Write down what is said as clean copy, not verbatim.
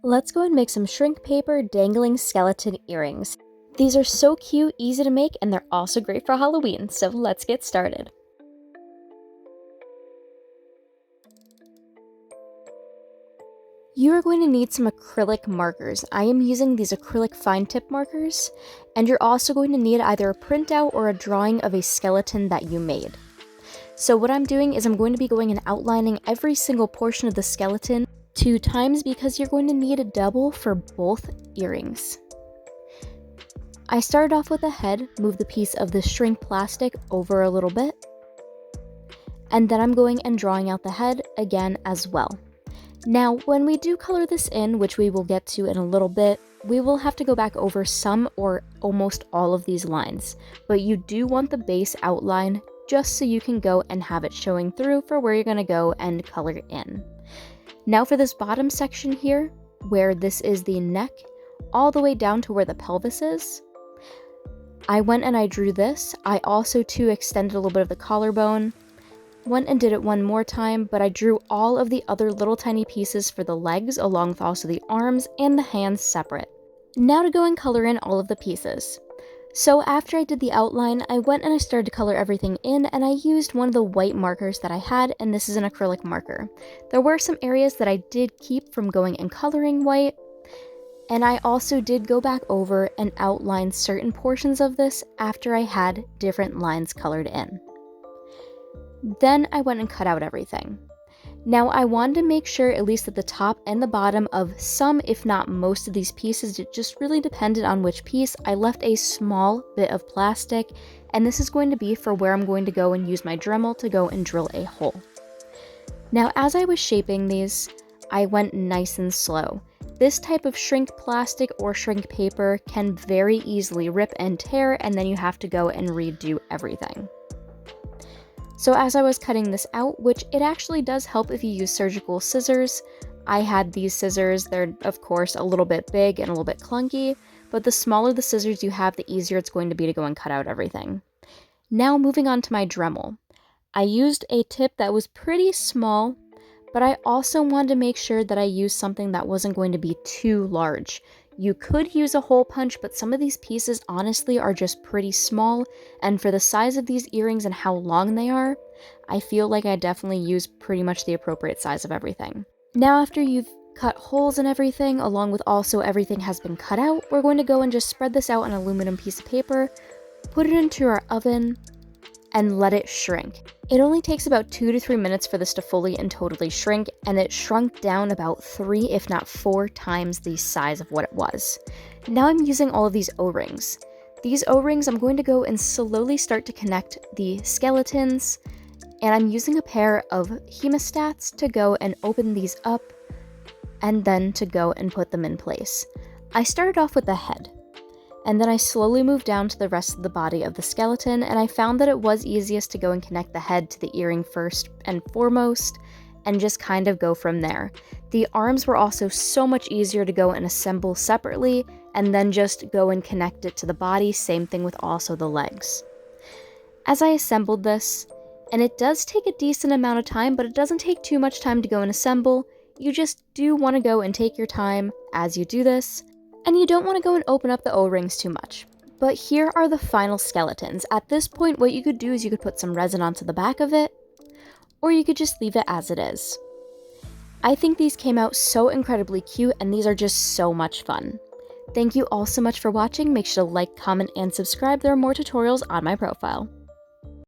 Let's go and make some shrink paper dangling skeleton earrings. These are so cute, easy to make, and they're also great for Halloween, so let's get started. You are going to need some acrylic markers. I am using these acrylic fine tip markers, and you're also going to need either a printout or a drawing of a skeleton that you made. So what I'm doing is I'm going to be going and outlining every single portion of the skeleton 2 times because you're going to need a double for both earrings. I started off with the head, moved the piece of the shrink plastic over a little bit, and then I'm going and drawing out the head again as well. Now, when we do color this in, which we will get to in a little bit, we will have to go back over some or almost all of these lines, but you do want the base outline just so you can go and have it showing through for where you're going to go and color in. Now for this bottom section here, where this is the neck, all the way down to where the pelvis is, I went and I drew this. I also too extended a little bit of the collarbone, went and did it one more time, but I drew all of the other little tiny pieces for the legs along with also the arms and the hands separate. Now to go and color in all of the pieces. So after I did the outline, I went and I started to color everything in, and I used one of the white markers that I had, and this is an acrylic marker. There were some areas that I did keep from going and coloring white, and I also did go back over and outline certain portions of this after I had different lines colored in. Then I went and cut out everything. Now I wanted to make sure at least at the top and the bottom of some, if not most of these pieces, it just really depended on which piece, I left a small bit of plastic, and this is going to be for where I'm going to go and use my Dremel to go and drill a hole. Now as I was shaping these, I went nice and slow. This type of shrink plastic or shrink paper can very easily rip and tear, and then you have to go and redo everything. So as I was cutting this out, which it actually does help if you use surgical scissors, I had these scissors. They're of course a little bit big and a little bit clunky, but the smaller the scissors you have, the easier it's going to be to go and cut out everything. Now moving on to my Dremel. I used a tip that was pretty small, but I also wanted to make sure that I used something that wasn't going to be too large. You could use a hole punch, but some of these pieces honestly are just pretty small, and for the size of these earrings and how long they are, I feel like I definitely used pretty much the appropriate size of everything. Now after you've cut holes and everything, along with also everything has been cut out, we're going to go and just spread this out on an aluminum piece of paper, put it into our oven, and let it shrink. It only takes about 2 to 3 minutes for this to fully and totally shrink, and it shrunk down about 3 if not 4 times the size of what it was. Now I'm using all of these O-rings. These O-rings I'm going to go and slowly start to connect the skeletons, and I'm using a pair of hemostats to go and open these up and then to go and put them in place. I started off with the head, and then I slowly moved down to the rest of the body of the skeleton, and I found that it was easiest to go and connect the head to the earring first and foremost, and just kind of go from there. The arms were also so much easier to go and assemble separately, and then just go and connect it to the body, same thing with also the legs. As I assembled this, and it does take a decent amount of time, but it doesn't take too much time to go and assemble, you just do want to go and take your time as you do this, and you don't want to go and open up the O-rings too much. But here are the final skeletons. At this point, what you could do is you could put some resin onto the back of it, or you could just leave it as it is. I think these came out so incredibly cute, and these are just so much fun. Thank you all so much for watching. Make sure to like, comment, and subscribe. There are more tutorials on my profile.